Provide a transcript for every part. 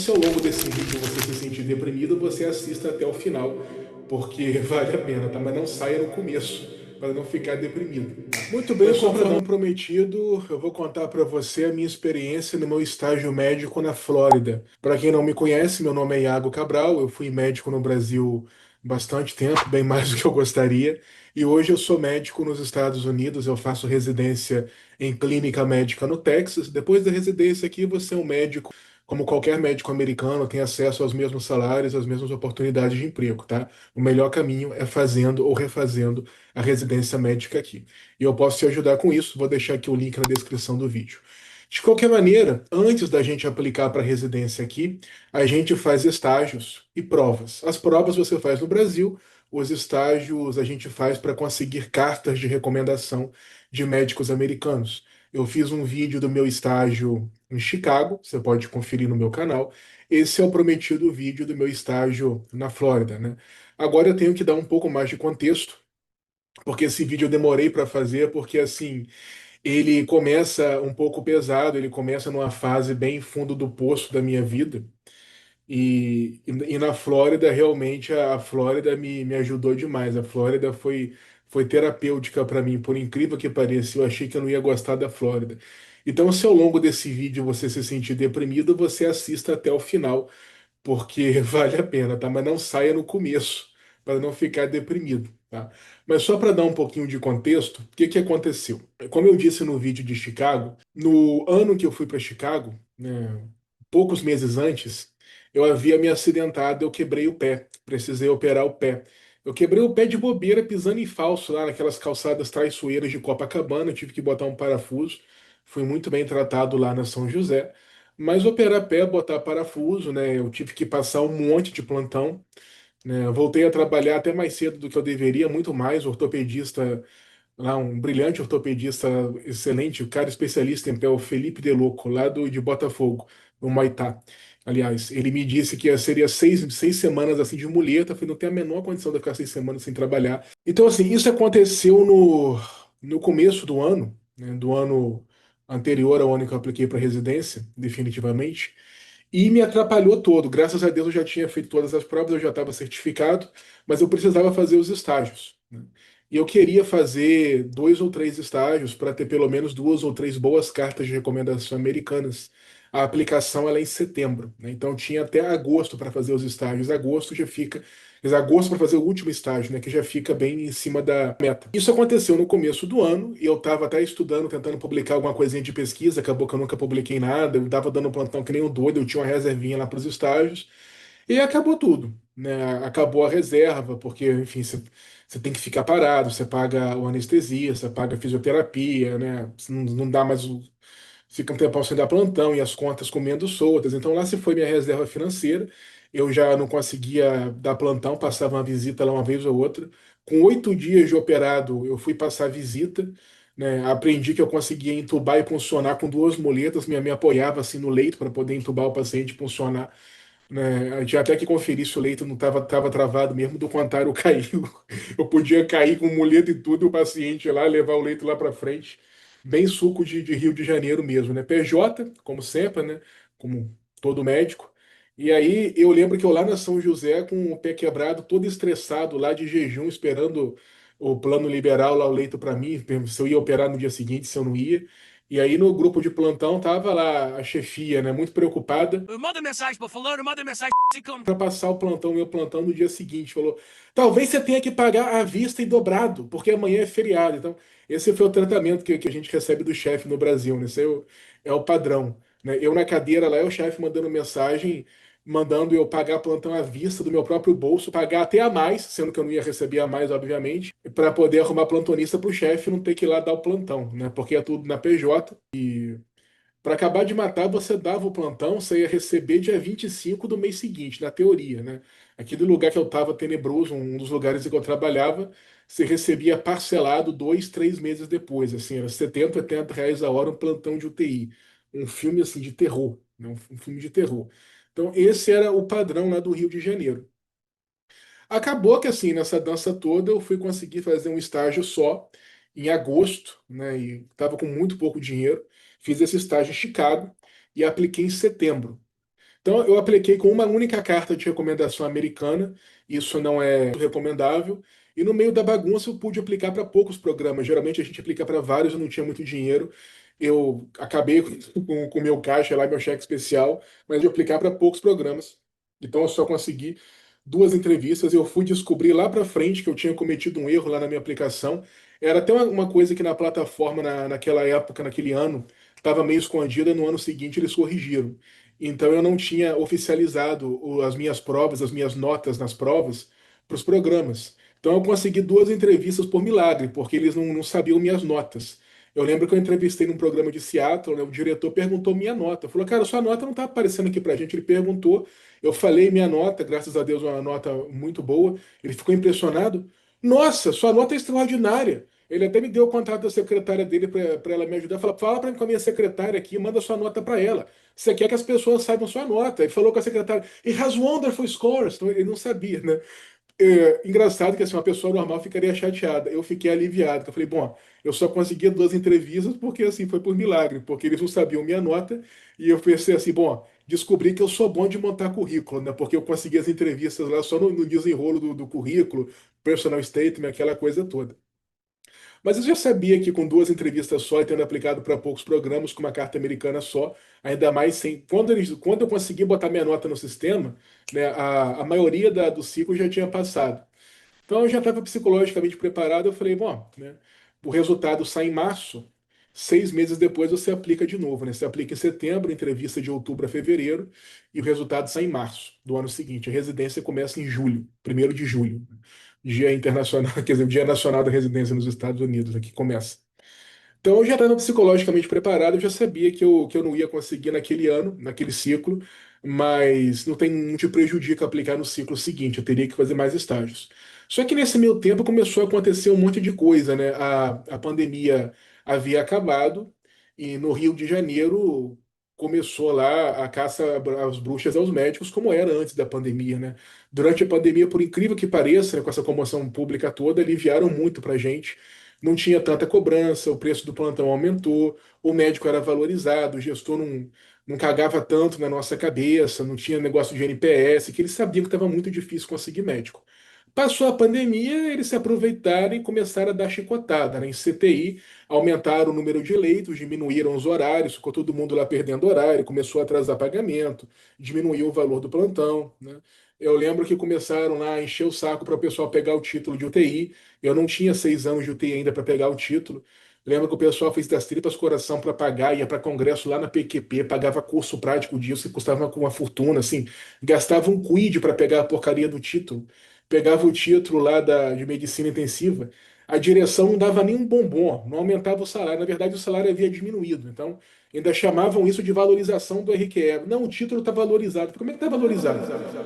Se ao longo desse vídeo você se sentir deprimido, você assista até o final, porque vale a pena, tá? Mas não saia no começo, para não ficar deprimido. Muito bem, Mas só para conforme não prometido, eu vou contar para você a minha experiência no meu estágio médico na Flórida. Para quem não me conhece, meu nome é Iago Cabral, eu fui médico no Brasil bastante tempo, bem mais do que eu gostaria, e hoje eu sou médico nos Estados Unidos, eu faço residência em clínica médica no Texas. Depois da residência aqui, você é um médico como qualquer médico americano, tem acesso aos mesmos salários, às mesmas oportunidades de emprego, tá? O melhor caminho é fazendo ou refazendo a residência médica aqui. E eu posso te ajudar com isso, vou deixar aqui o link na descrição do vídeo. De qualquer maneira, antes da gente aplicar para residência aqui, a gente faz estágios e provas. As provas você faz no Brasil, os estágios a gente faz para conseguir cartas de recomendação de médicos americanos. Eu fiz um vídeo do meu estágio em Chicago, você pode conferir no meu canal. Esse é o prometido vídeo do meu estágio na Flórida, né? Agora eu tenho que dar um pouco mais de contexto, porque esse vídeo eu demorei para fazer, porque assim, ele começa um pouco pesado, ele começa numa fase bem fundo do poço da minha vida. E na Flórida, realmente, a Flórida me ajudou demais. A Flórida foi terapêutica para mim, por incrível que pareça. Eu achei que eu não ia gostar da Flórida. Então, se ao longo desse vídeo você se sentir deprimido, você assista até o final, porque vale a pena, tá? Mas não saia no começo, para não ficar deprimido, tá? Mas só para dar um pouquinho de contexto, o que que aconteceu? Como eu disse no vídeo de Chicago, no ano que eu fui para Chicago, né, poucos meses antes, eu havia me acidentado, eu quebrei o pé, precisei operar o pé. Eu quebrei o pé de bobeira pisando em falso lá naquelas calçadas traiçoeiras de Copacabana, tive que botar um parafuso, fui muito bem tratado lá na São José. Mas operar pé, botar parafuso, né? Eu tive que passar um monte de plantão, né? Eu voltei a trabalhar até mais cedo do que eu deveria, muito mais. Ortopedista, lá um brilhante ortopedista, excelente, o cara especialista em pé, o Felipe Deloco, lá de Botafogo, no Maitá. Aliás, ele me disse que seria seis semanas assim de muleta. Eu falei, não tem a menor condição de ficar 6 semanas sem trabalhar. Então, assim, isso aconteceu no começo do ano, né? Do ano anterior ao ano que eu apliquei para residência, definitivamente. E me atrapalhou todo. Graças a Deus eu já tinha feito todas as provas, eu já estava certificado, mas eu precisava fazer os estágios, né? E eu queria fazer 2 ou 3 estágios para ter pelo menos 2 ou 3 boas cartas de recomendação americanas. A aplicação ela é em setembro, né? Então tinha até agosto para fazer os estágios. Agosto já fica, quer dizer, agosto para fazer o último estágio, né? Que já fica bem em cima da meta. Isso aconteceu no começo do ano e eu estava até estudando, tentando publicar alguma coisinha de pesquisa. Acabou que eu nunca publiquei nada. Eu estava dando plantão que nem um doido. Eu tinha uma reservinha lá para os estágios e acabou tudo, né? Acabou a reserva, porque, enfim, você tem que ficar parado, você paga o anestesia, você paga a fisioterapia, né? Você não dá mais. Fica um tempão sem dar plantão e as contas comendo soltas. Então lá se foi minha reserva financeira. Eu já não conseguia dar plantão, passava uma visita lá uma vez ou outra. Com 8 dias de operado, eu fui passar visita, né? Aprendi que eu conseguia entubar e puncionar com 2 muletas, me apoiava assim no leito para poder entubar o paciente e puncionar, né? Eu tinha até que conferir se o leito não estava travado mesmo, do contrário, caiu. Eu podia cair com muleta e tudo, e o paciente lá, levar o leito lá para frente. Bem suco de Rio de Janeiro mesmo, né? PJ, como sempre, né? Como todo médico. E aí eu lembro que eu lá na São José, com o pé quebrado, todo estressado, lá de jejum, esperando o plano liberal lá, o leito para mim, se eu ia operar no dia seguinte, se eu não ia. E aí no grupo de plantão tava lá a chefia, né? Muito preocupada Manda mensagem para fulano, manda mensagem para para passar o plantão, meu plantão no dia seguinte. Falou: talvez você tenha que pagar à vista e dobrado, porque amanhã é feriado. Então, esse foi o tratamento que a gente recebe do chefe no Brasil, né? Esse é o padrão, né? Eu na cadeira lá, o chefe mandando mensagem, mandando eu pagar plantão à vista do meu próprio bolso, pagar até a mais, sendo que eu não ia receber a mais, obviamente, para poder arrumar plantonista para o chefe não ter que ir lá dar o plantão, né? Porque é tudo na PJ. Para acabar de matar, você dava o plantão, você ia receber dia 25 do mês seguinte, na teoria, né? Aquele lugar que eu estava tenebroso, um dos lugares em que eu trabalhava, você recebia parcelado 2, 3 meses depois, assim, era 70, R$ 80 a hora um plantão de UTI. Um filme, assim, de terror, né? Um filme de terror. Então, esse era o padrão lá do Rio de Janeiro. Acabou que, assim, nessa dança toda, eu fui conseguir fazer um estágio só em agosto, né? E estava com muito pouco dinheiro. Fiz esse estágio em Chicago e apliquei em setembro. Então, eu apliquei com uma única carta de recomendação americana, isso não é recomendável, e no meio da bagunça eu pude aplicar para poucos programas. Geralmente a gente aplica para vários, eu não tinha muito dinheiro. Eu acabei com o meu caixa lá, meu cheque especial, mas eu aplicar para poucos programas. Então, eu só consegui duas entrevistas. Eu fui descobrir lá para frente que eu tinha cometido um erro lá na minha aplicação. Era até uma coisa que na plataforma, naquela época, naquele ano, estava meio escondida. No ano seguinte, eles corrigiram. Então eu não tinha oficializado as minhas provas, as minhas notas nas provas para os programas. Então eu consegui duas entrevistas por milagre, porque eles não sabiam minhas notas. Eu lembro que eu entrevistei num programa de Seattle, né, o diretor perguntou minha nota. Falou, cara, sua nota não está aparecendo aqui pra gente. Ele perguntou, eu falei minha nota, graças a Deus, uma nota muito boa. Ele ficou impressionado. Nossa, sua nota é extraordinária. Ele até me deu o contato da secretária dele para ela me ajudar. Fala para mim com a minha secretária aqui, manda sua nota para ela. Você quer que as pessoas saibam sua nota. Ele falou com a secretária, he has wonderful scores. Então, ele não sabia, né? Engraçado que assim, uma pessoa normal ficaria chateada. Eu fiquei aliviado. Eu falei, bom, eu só consegui duas entrevistas porque assim foi por milagre, porque eles não sabiam minha nota. E eu pensei assim, bom, descobri que eu sou bom de montar currículo, né? Porque eu consegui as entrevistas lá só no desenrolo do currículo, personal statement, aquela coisa toda. Mas eu já sabia que com duas entrevistas só e tendo aplicado para poucos programas, com uma carta americana só, ainda mais sem. Quando eu consegui botar minha nota no sistema, né, a maioria do ciclo já tinha passado. Então eu já estava psicologicamente preparado. Eu falei, bom, né, o resultado sai em março, 6 meses depois você aplica de novo, né? Você aplica em setembro, entrevista de outubro a fevereiro, e o resultado sai em março do ano seguinte. A residência começa em julho, 1º de julho. Dia Internacional, quer dizer, o Dia Nacional da Residência nos Estados Unidos, aqui começa. Então eu já estava psicologicamente preparado, eu já sabia que eu não ia conseguir naquele ano, naquele ciclo, mas não te prejudica aplicar no ciclo seguinte, eu teria que fazer mais estágios. Só que nesse meio tempo começou a acontecer um monte de coisa, né? A pandemia havia acabado e no Rio de Janeiro começou lá a caça às bruxas aos médicos, como era antes da pandemia, né? Durante a pandemia, por incrível que pareça, né, com essa comoção pública toda, aliviaram muito pra gente. Não tinha tanta cobrança, o preço do plantão aumentou, o médico era valorizado, o gestor não cagava tanto na nossa cabeça, não tinha negócio de NPS, que eles sabiam que estava muito difícil conseguir médico. Passou a pandemia, eles se aproveitaram e começaram a dar chicotada, né? Em CTI, aumentaram o número de leitos, diminuíram os horários, ficou todo mundo lá perdendo horário, começou a atrasar pagamento, diminuiu o valor do plantão, né? Eu lembro que começaram lá a encher o saco para o pessoal pegar o título de UTI. Eu não tinha 6 anos de UTI ainda para pegar o título. Lembro que o pessoal fez das tripas coração para pagar, ia para congresso lá na PQP, pagava curso prático disso, que custava uma fortuna, assim, gastava um quid para pegar a porcaria do título. Pegava o título lá de medicina intensiva, a direção não dava nem um bombom, não aumentava o salário. Na verdade, o salário havia diminuído. Então, ainda chamavam isso de valorização do RQE. Não, o título está valorizado. Como é que está valorizado?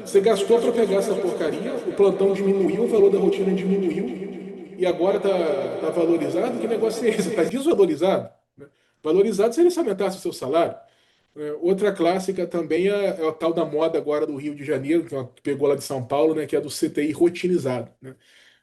Você gastou para pegar essa porcaria, o plantão diminuiu, o valor da rotina diminuiu, e agora tá valorizado? Que negócio é esse? Está desvalorizado? Né? Valorizado se ele aumentasse o seu salário. Outra clássica também é a tal da moda agora do Rio de Janeiro, que pegou lá de São Paulo, né, que é a do CTI rotinizado. Né?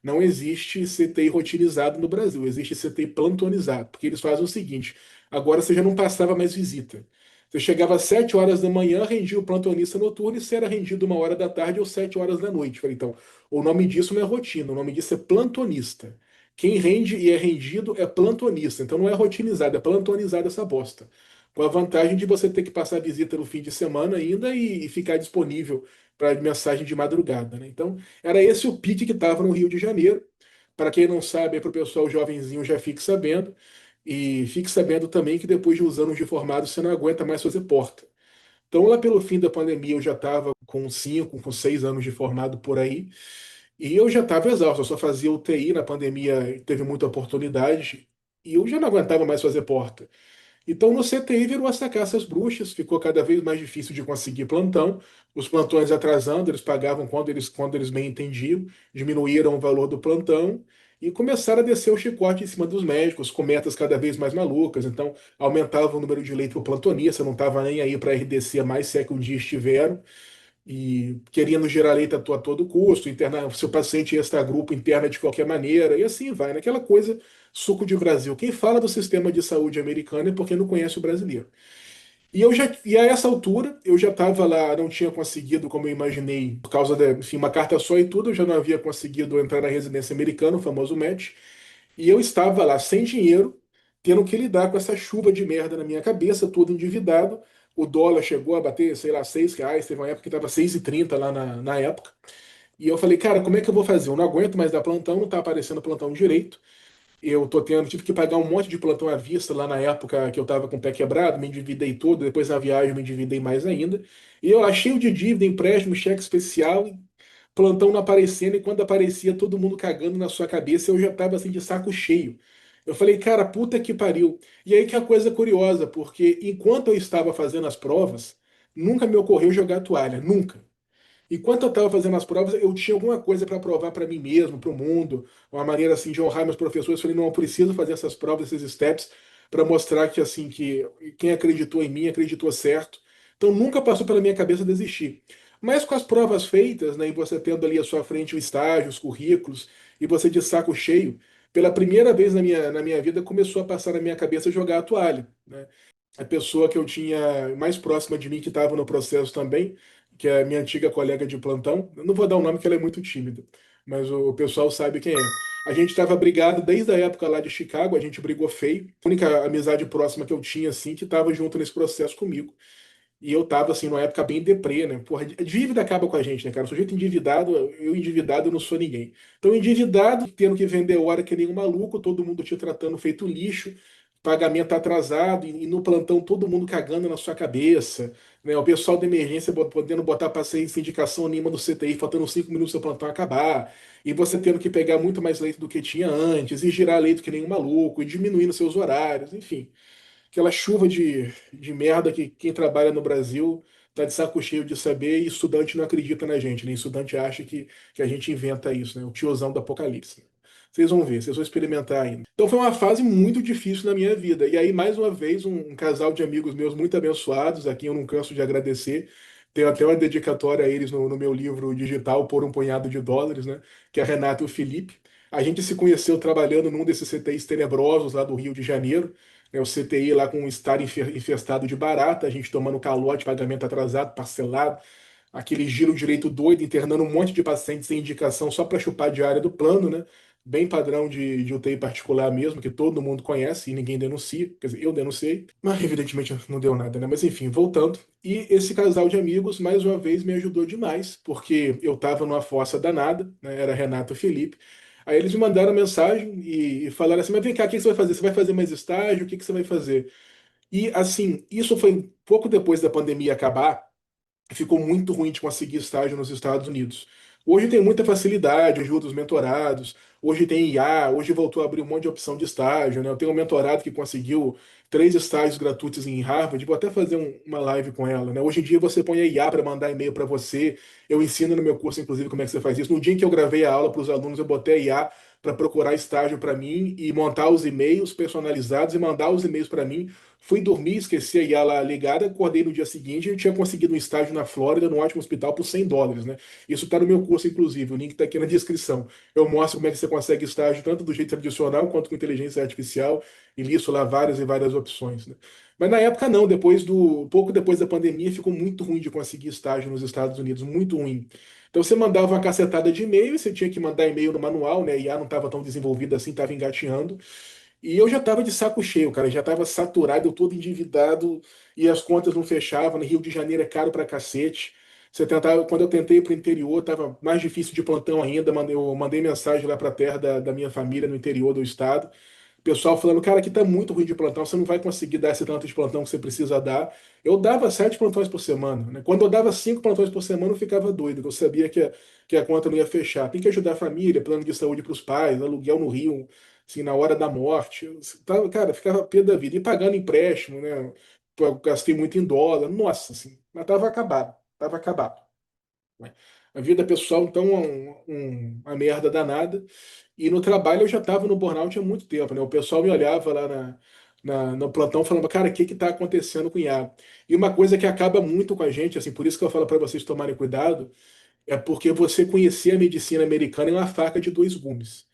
Não existe CTI rotinizado no Brasil, existe CTI plantonizado, porque eles fazem o seguinte: agora você já não passava mais visita. Você chegava às 7 horas da manhã, rendia o plantonista noturno, e você era rendido 1 hora da tarde ou 7 horas da noite. Falei, então, o nome disso não é rotina, o nome disso é plantonista. Quem rende e é rendido é plantonista, então não é rotinizado, é plantonizado essa bosta. Com a vantagem de você ter que passar a visita no fim de semana ainda e ficar disponível para mensagem de madrugada, né? Então, era esse o pique que estava no Rio de Janeiro. Para quem não sabe, para o pessoal jovenzinho já fique sabendo. E fique sabendo também que depois de uns anos de formado, você não aguenta mais fazer porta. Então, lá pelo fim da pandemia, eu já estava com 5, com 6 anos de formado por aí. E eu já estava exausto, eu só fazia UTI na pandemia, teve muita oportunidade. E eu já não aguentava mais fazer porta. Então, no CTI virou essa caça às bruxas, ficou cada vez mais difícil de conseguir plantão, os plantões atrasando, eles pagavam quando eles bem entendiam, diminuíram o valor do plantão e começaram a descer o chicote em cima dos médicos, com metas cada vez mais malucas. Então, aumentava o número de leitos por plantonista, não estava nem aí para RDC mais se é que um dia estiveram e querendo gerar leite a todo custo, internar seu paciente extra-grupo interna de qualquer maneira, e assim vai, naquela coisa suco de Brasil. Quem fala do sistema de saúde americano é porque não conhece o brasileiro. E a essa altura eu já estava lá, não tinha conseguido, como eu imaginei, por causa da, enfim, uma carta só e tudo, eu já não havia conseguido entrar na residência americana, o famoso match. E eu estava lá sem dinheiro, tendo que lidar com essa chuva de merda na minha cabeça, todo endividado. O dólar chegou a bater, sei lá, R$ 6. Teve uma época que estava 6,30 lá na época. E eu falei, cara, como é que eu vou fazer? Eu não aguento mais dar plantão, não tá aparecendo plantão direito. Eu tô tendo, tive que pagar um monte de plantão à vista lá na época que eu tava com o pé quebrado, me endividei todo, depois na viagem eu me endividei mais ainda. E eu achei o de dívida, empréstimo, cheque especial, plantão não aparecendo, e quando aparecia todo mundo cagando na sua cabeça, eu já tava assim de saco cheio. Eu falei, cara, puta que pariu. E aí que é a coisa curiosa, porque enquanto eu estava fazendo as provas, nunca me ocorreu jogar a toalha, nunca. Enquanto eu estava fazendo as provas, eu tinha alguma coisa para provar para mim mesmo, para o mundo, uma maneira assim de honrar meus professores. Eu falei, não, eu preciso fazer essas provas, esses steps, para mostrar que assim que quem acreditou em mim acreditou certo. Então nunca passou pela minha cabeça desistir. Mas com as provas feitas, né, e você tendo ali à sua frente o estágio, os currículos, e você de saco cheio, pela primeira vez na minha vida começou a passar na minha cabeça jogar a toalha, né? A pessoa que eu tinha mais próxima de mim, que estava no processo também, que é a minha antiga colega de plantão. Eu não vou dar o nome, porque ela é muito tímida, mas o pessoal sabe quem é. A gente estava brigado desde a época lá de Chicago, a gente brigou feio. A única amizade próxima que eu tinha, assim, que estava junto nesse processo comigo. E eu tava, assim, numa época bem deprê, né? Porra, a dívida acaba com a gente, né, cara? O sujeito endividado, eu endividado, eu não sou ninguém. Então, endividado, tendo que vender hora que nem um maluco, todo mundo te tratando feito lixo, pagamento atrasado, e no plantão todo mundo cagando na sua cabeça, né? O pessoal da emergência podendo botar pra sair sem indicação nenhuma do CTI, faltando 5 minutos do plantão acabar, e você tendo que pegar muito mais leito do que tinha antes, e girar leito que nem um maluco, e diminuindo seus horários, enfim, aquela chuva de merda que quem trabalha no Brasil tá de saco cheio de saber, e estudante não acredita na gente, né? Estudante acha que a gente inventa isso, né? O tiozão do apocalipse. Vocês vão ver, vocês vão experimentar ainda. Então foi uma fase muito difícil na minha vida. E aí, mais uma vez, um casal de amigos meus muito abençoados, aqui eu não canso de agradecer. Tenho até uma dedicatória a eles no meu livro digital, Por um Punhado de Dólares, né? Que é a Renata e o Felipe. A gente se conheceu trabalhando num desses CTIs tenebrosos lá do Rio de Janeiro, né, o CTI lá com um estar infestado de barata, a gente tomando calote, pagamento atrasado, parcelado, aquele giro direito doido, internando um monte de pacientes sem indicação só para chupar a diária do plano, né? Bem padrão de UTI particular mesmo, que todo mundo conhece e ninguém denuncia. Quer dizer, eu denunciei, mas evidentemente não deu nada, né? Mas enfim, voltando. E esse casal de amigos, mais uma vez, me ajudou demais, porque eu estava numa fossa danada, né? Era Renato e Felipe. Aí eles me mandaram mensagem e falaram assim: mas vem cá, o que você vai fazer? Você vai fazer mais estágio? O que você vai fazer? E assim, isso foi pouco depois da pandemia acabar, ficou muito ruim de conseguir estágio nos Estados Unidos. Hoje tem muita facilidade, ajuda os mentorados, hoje tem IA, hoje voltou a abrir um monte de opção de estágio, né? Eu tenho um mentorado que conseguiu 3 estágios gratuitos em Harvard, vou até fazer uma live com ela, né? Hoje em dia você põe a IA para mandar e-mail para você, eu ensino no meu curso, inclusive, como é que você faz isso. No dia em que eu gravei a aula para os alunos, eu botei a IA para procurar estágio para mim e montar os e-mails personalizados e mandar os e-mails para mim. Fui dormir, esqueci a IA lá ligada, acordei no dia seguinte e eu tinha conseguido um estágio na Flórida, num ótimo hospital, por US$ 100, né? Isso está no meu curso, inclusive, o link está aqui na descrição. Eu mostro como é que você consegue estágio, tanto do jeito tradicional quanto com inteligência artificial, e listo lá várias e várias opções, né? Mas na época não, pouco depois da pandemia, ficou muito ruim de conseguir estágio nos Estados Unidos, muito ruim. Então você mandava uma cacetada de e-mail, e você tinha que mandar e-mail no manual, né? A IA não estava tão desenvolvida assim, estava engatinhando. E eu já estava de saco cheio, cara, já estava saturado, eu todo endividado e as contas não fechavam. No Rio de Janeiro é caro pra cacete. Quando eu tentei ir pro interior, estava mais difícil de plantão ainda. Eu mandei mensagem lá para a terra da minha família no interior do estado. O pessoal falando, cara, aqui tá muito ruim de plantão, você não vai conseguir dar esse tanto de plantão que você precisa dar. Eu dava 7 plantões por semana, né? Quando eu dava 5 plantões por semana, eu ficava doido, eu sabia que a conta não ia fechar. Tem que ajudar a família, plano de saúde para os pais, aluguel no Rio, assim, na hora da morte. Cara, ficava pé da vida. E pagando empréstimo, né? Pô, eu gastei muito em dólar. Nossa, assim, mas tava acabado. Tava acabado, né? A vida pessoal, então, é uma merda danada. E no trabalho eu já estava no burnout há muito tempo, né? O pessoal me olhava lá no plantão falando, cara, o que que está acontecendo com o Iago? E uma coisa que acaba muito com a gente, assim, por isso que eu falo para vocês tomarem cuidado, é porque você conhecer a medicina americana é uma faca de dois gumes.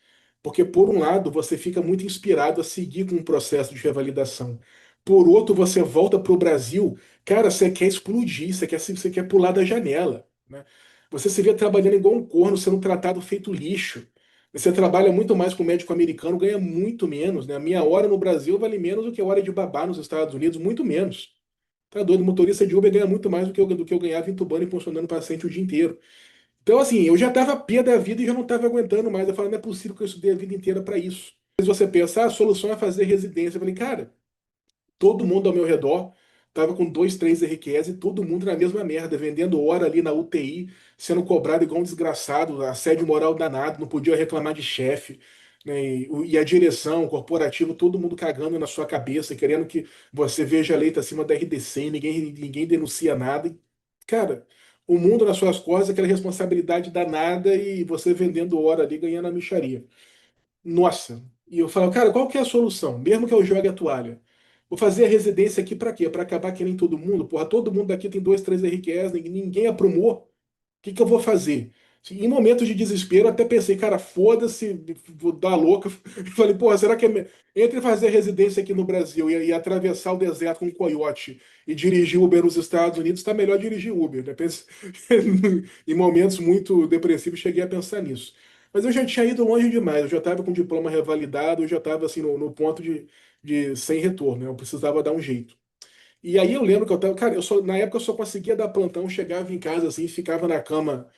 Porque, por um lado, você fica muito inspirado a seguir com um processo de revalidação. por outro você volta para o Brasil, cara, você quer explodir, você quer pular da janela, né? Você se vê trabalhando igual um corno, sendo tratado feito lixo. Você trabalha muito mais com o médico americano, ganha muito menos, né? A minha hora no Brasil vale menos do que a hora de babá nos Estados Unidos, muito menos. Tá doido? Motorista de Uber ganha muito mais do que eu ganhava entubando e funcionando paciente o dia inteiro. Então, assim, eu já estava pé da vida e já não estava aguentando mais. Eu falei, não é possível que eu estudei a vida inteira para isso. Mas você pensa, a solução é fazer residência. Eu falei, cara, todo mundo ao meu redor tava com dois, três RQS e todo mundo na mesma merda, vendendo hora ali na UTI, sendo cobrado igual um desgraçado, assédio moral danado, não podia reclamar de chefe, né? E a direção, o corporativo, todo mundo cagando na sua cabeça, querendo que você veja leito acima da RDC, ninguém denuncia nada. E, cara, o mundo nas suas costas, aquela responsabilidade danada e você vendendo hora ali, ganhando a mixaria. Nossa. E eu falo, cara, qual que é a solução? Mesmo que eu jogue a toalha. Vou fazer a residência aqui pra quê? Pra acabar que nem todo mundo? Porra, todo mundo daqui tem dois, três RQS, ninguém aprumou. O que eu vou fazer? Em momentos de desespero, eu até pensei, cara, foda-se, vou dar louca. Falei, porra, será que entre fazer residência aqui no Brasil e atravessar o deserto com um coiote e dirigir Uber nos Estados Unidos, tá melhor dirigir Uber, né? Em momentos muito depressivos, cheguei a pensar nisso. Mas eu já tinha ido longe demais, eu já estava com o diploma revalidado, eu já estava assim, no ponto de sem retorno, né? Eu precisava dar um jeito. E aí eu lembro que eu tava, cara, na época eu só conseguia dar plantão, chegava em casa assim, ficava na cama,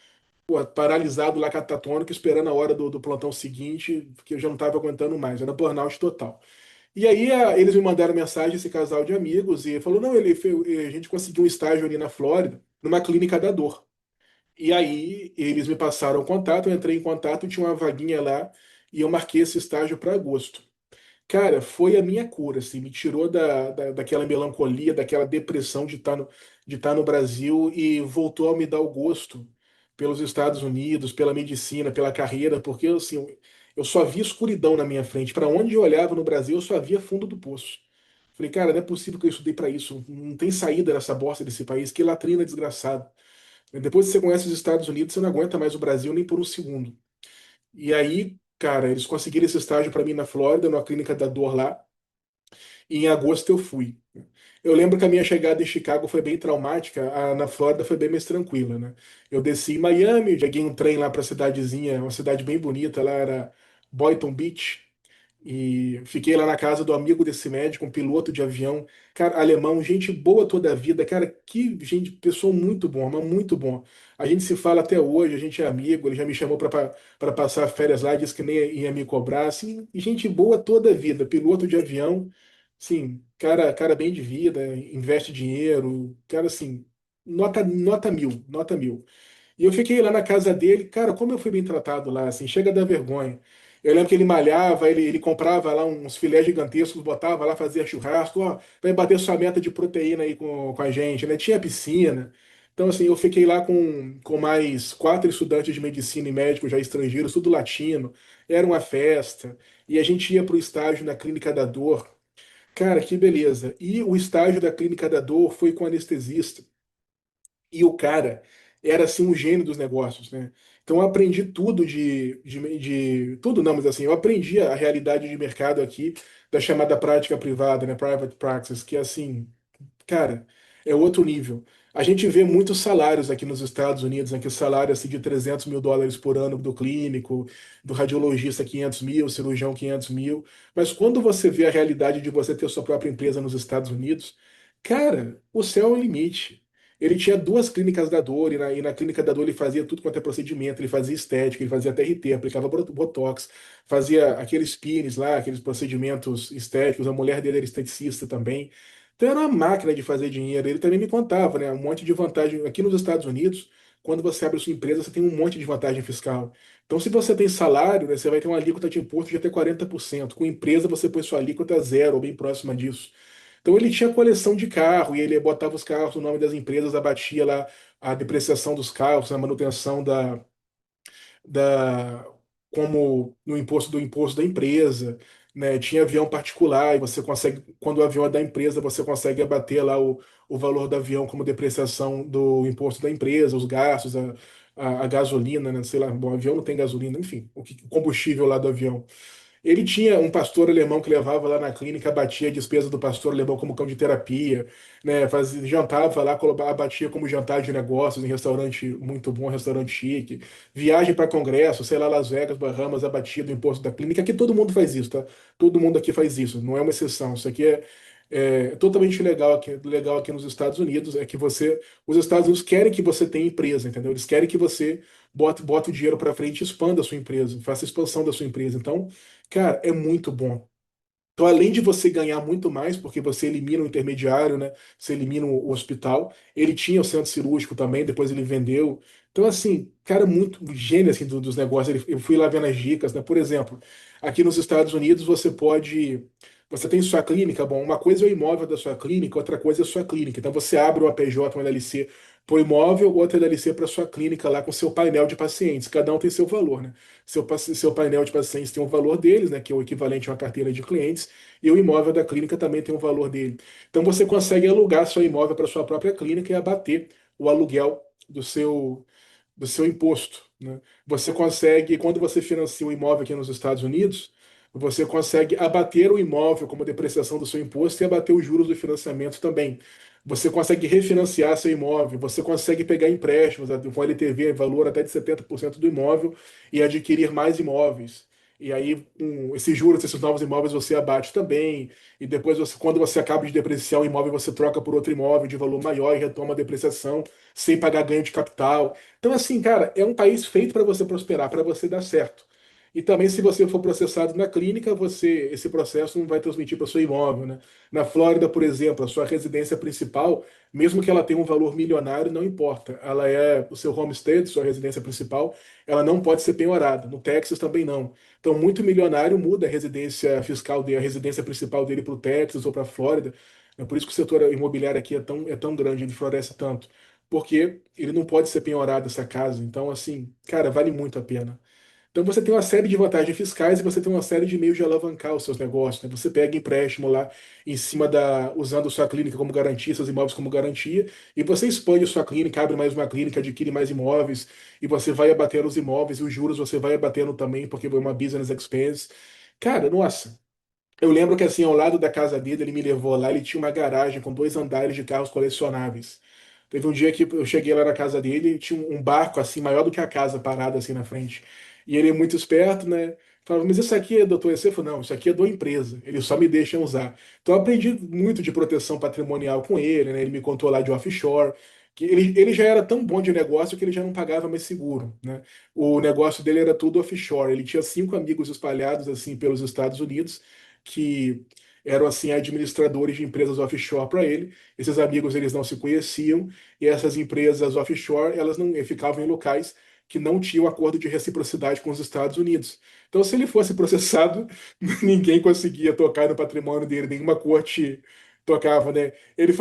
pô, paralisado lá, catatônico, esperando a hora do plantão seguinte, porque eu já não estava aguentando mais, era burnout total. E aí eles me mandaram mensagem, esse casal de amigos, e falou, não, a gente conseguiu um estágio ali na Flórida, numa clínica da dor. E aí eles me passaram o contato, eu entrei em contato, tinha uma vaguinha lá, e eu marquei esse estágio para agosto. Cara, foi a minha cura, assim, me tirou daquela melancolia, daquela depressão de estar no Brasil e voltou a me dar o gosto pelos Estados Unidos, pela medicina, pela carreira, porque assim, eu só via escuridão na minha frente. Para onde eu olhava no Brasil, eu só via fundo do poço. Falei, cara, não é possível que eu estudei para isso. Não tem saída nessa bosta desse país. Que latrina desgraçada. Depois que você conhece os Estados Unidos, você não aguenta mais o Brasil nem por um segundo. E aí, cara, eles conseguiram esse estágio para mim na Flórida, numa clínica da dor lá. E em agosto eu fui. Eu lembro que a minha chegada em Chicago foi bem traumática, na Flórida foi bem mais tranquila, né? Eu desci em Miami, peguei um trem lá para a cidadezinha, uma cidade bem bonita, lá era Boynton Beach, e fiquei lá na casa do amigo desse médico, um piloto de avião, cara, alemão, gente boa toda a vida, cara, que gente, pessoa muito bom, mas muito bom. A gente se fala até hoje, a gente é amigo, ele já me chamou para passar férias lá, disse que nem ia me cobrar, assim, e gente boa toda a vida, piloto de avião, sim, cara bem de vida, investe dinheiro, cara, assim, nota mil, nota mil. E eu fiquei lá na casa dele, cara, como eu fui bem tratado lá, assim, chega da vergonha. Eu lembro que ele malhava, ele comprava lá uns filés gigantescos, botava lá, fazia churrasco, ó, vai bater sua meta de proteína aí com a gente, né? Tinha piscina. Então, assim, eu fiquei lá com mais quatro estudantes de medicina e médicos já estrangeiros, tudo latino. Era uma festa. E a gente ia para o estágio na Clínica da Dor. Cara, que beleza. E o estágio da Clínica da Dor foi com anestesista. E o cara era assim um gênio dos negócios, né? Então eu aprendi tudo tudo não, mas assim, eu aprendi a realidade de mercado aqui da chamada prática privada, né? Private practice, que é assim, cara, é outro nível. A gente vê muitos salários aqui nos Estados Unidos, né, que salário assim, de US$ 300.000 por ano do clínico, do radiologista 500 mil, cirurgião 500 mil. Mas quando você vê a realidade de você ter sua própria empresa nos Estados Unidos, cara, o céu é o limite. Ele tinha duas clínicas da dor, e na clínica da dor ele fazia tudo quanto é procedimento, ele fazia estética, ele fazia TRT, aplicava botox, fazia aqueles pines lá, aqueles procedimentos estéticos, a mulher dele era esteticista também. Então era uma máquina de fazer dinheiro. Ele também me contava, né? Um monte de vantagem. Aqui nos Estados Unidos, quando você abre sua empresa, você tem um monte de vantagem fiscal. Então, se você tem salário, né, você vai ter uma alíquota de imposto de até 40%. Com empresa, você põe sua alíquota zero, ou bem próxima disso. Então, ele tinha coleção de carro, e ele botava os carros no nome das empresas, abatia lá a depreciação dos carros, a manutenção da como no imposto do imposto da empresa, né? Tinha avião particular e você consegue, quando o avião é da empresa, você consegue abater lá o valor do avião como depreciação do imposto da empresa, os gastos, a gasolina, né? Sei lá, bom, o avião não tem gasolina, enfim, o combustível lá do avião. Ele tinha um pastor alemão que levava lá na clínica, abatia a despesa do pastor alemão como cão de terapia, né? Fazia, jantava lá, abatia como jantar de negócios em restaurante muito bom, restaurante chique. Viagem para congresso, sei lá, Las Vegas, Bahamas, abatia do imposto da clínica. Aqui todo mundo faz isso, tá? Todo mundo aqui faz isso, não é uma exceção. Isso aqui é totalmente legal aqui nos Estados Unidos, é que os Estados Unidos querem que você tenha empresa, entendeu? Eles querem que você bota o dinheiro para frente e expanda a sua empresa, faça a expansão da sua empresa. Então, cara, é muito bom. Então, além de você ganhar muito mais, porque você elimina o intermediário, né? Você elimina o hospital. Ele tinha o centro cirúrgico também, depois ele vendeu. Então, assim, cara, muito gênio assim, dos negócios. Eu fui lá vendo as dicas, né? Por exemplo, aqui nos Estados Unidos você pode. Você tem sua clínica, bom, uma coisa é o imóvel da sua clínica, outra coisa é a sua clínica. Então você abre uma PJ, uma LLC para o imóvel, outra LLC para sua clínica lá com seu painel de pacientes. Cada um tem seu valor, né? Seu painel de pacientes tem um valor deles, né, que é o equivalente a uma carteira de clientes, e o imóvel da clínica também tem um valor dele. Então você consegue alugar seu imóvel para sua própria clínica e abater o aluguel do seu imposto, né? Você consegue, quando você financia um imóvel aqui nos Estados Unidos, você consegue abater o imóvel como depreciação do seu imposto e abater os juros do financiamento também. Você consegue refinanciar seu imóvel, você consegue pegar empréstimos com LTV, valor até de 70% do imóvel e adquirir mais imóveis. E aí, esses juros desses novos imóveis você abate também. E depois, quando você acaba de depreciar o imóvel, você troca por outro imóvel de valor maior e retoma a depreciação sem pagar ganho de capital. Então, assim, cara, é um país feito para você prosperar, para você dar certo. E também, se você for processado na clínica, esse processo não vai transmitir para o seu imóvel, né? Na Flórida, por exemplo, a sua residência principal, mesmo que ela tenha um valor milionário, não importa. Ela é o seu homestead, sua residência principal, ela não pode ser penhorada. No Texas também não. Então, muito milionário muda a residência fiscal dele, a residência principal dele para o Texas ou para a Flórida. É por isso que o setor imobiliário aqui é tão grande, ele floresce tanto. Porque ele não pode ser penhorado essa casa. Então, assim, cara, vale muito a pena. Então você tem uma série de vantagens fiscais e você tem uma série de meios de alavancar os seus negócios, né? Você pega empréstimo lá em cima usando sua clínica como garantia, seus imóveis como garantia, e você expande sua clínica, abre mais uma clínica, adquire mais imóveis, e você vai abatendo os imóveis, e os juros você vai abatendo também, porque é uma business expense. Cara, nossa. Eu lembro que assim, ao lado da casa dele, ele me levou lá, ele tinha uma garagem com 2 andares de carros colecionáveis. Teve um dia que eu cheguei lá na casa dele e tinha um barco assim, maior do que a casa, parado assim na frente. E ele é muito esperto, né? Falava, mas isso aqui é doutor EC? Eu falei, não, isso aqui é da empresa, ele só me deixa usar. Então eu aprendi muito de proteção patrimonial com ele, né? Ele me contou lá de offshore, que ele já era tão bom de negócio que ele já não pagava mais seguro, né? O negócio dele era tudo offshore. Ele tinha 5 amigos espalhados assim pelos Estados Unidos que eram assim administradores de empresas offshore para ele. Esses amigos eles não se conheciam e essas empresas offshore elas não ficavam em locais que não tinham acordo de reciprocidade com os Estados Unidos. Então, se ele fosse processado, ninguém conseguia tocar no patrimônio dele, nenhuma corte tocava, né? Ele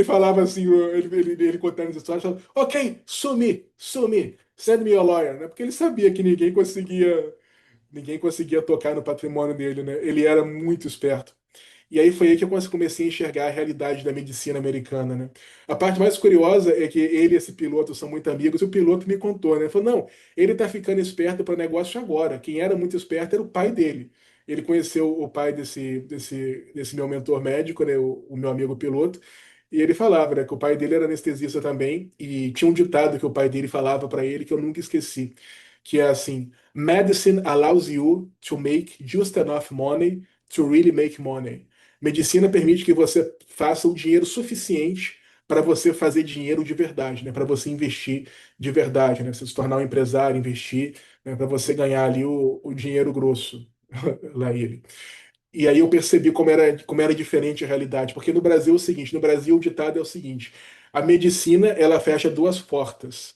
falava assim, ele contando as histórias, falava, ok, sumi, send me a lawyer, né? Porque ele sabia que ninguém conseguia tocar no patrimônio dele, né? Ele era muito esperto. E aí foi aí que eu comecei a enxergar a realidade da medicina americana, né? A parte mais curiosa é que ele e esse piloto são muito amigos, e o piloto me contou, né? Ele falou, não, ele tá ficando esperto para negócio agora. Quem era muito esperto era o pai dele. Ele conheceu o pai desse meu mentor médico, né? O meu amigo piloto, e ele falava, né, que o pai dele era anestesista também, e tinha um ditado que o pai dele falava para ele que eu nunca esqueci, que é assim: Medicine allows you to make just enough money to really make money. Medicina permite que você faça o dinheiro suficiente para você fazer dinheiro de verdade, né? Para você investir de verdade, né? Você se tornar um empresário, investir, né? Para você ganhar ali o dinheiro grosso. Lá ele. E aí eu percebi como era diferente a realidade, porque no Brasil é o seguinte, no Brasil o ditado é o seguinte: a medicina ela fecha duas portas,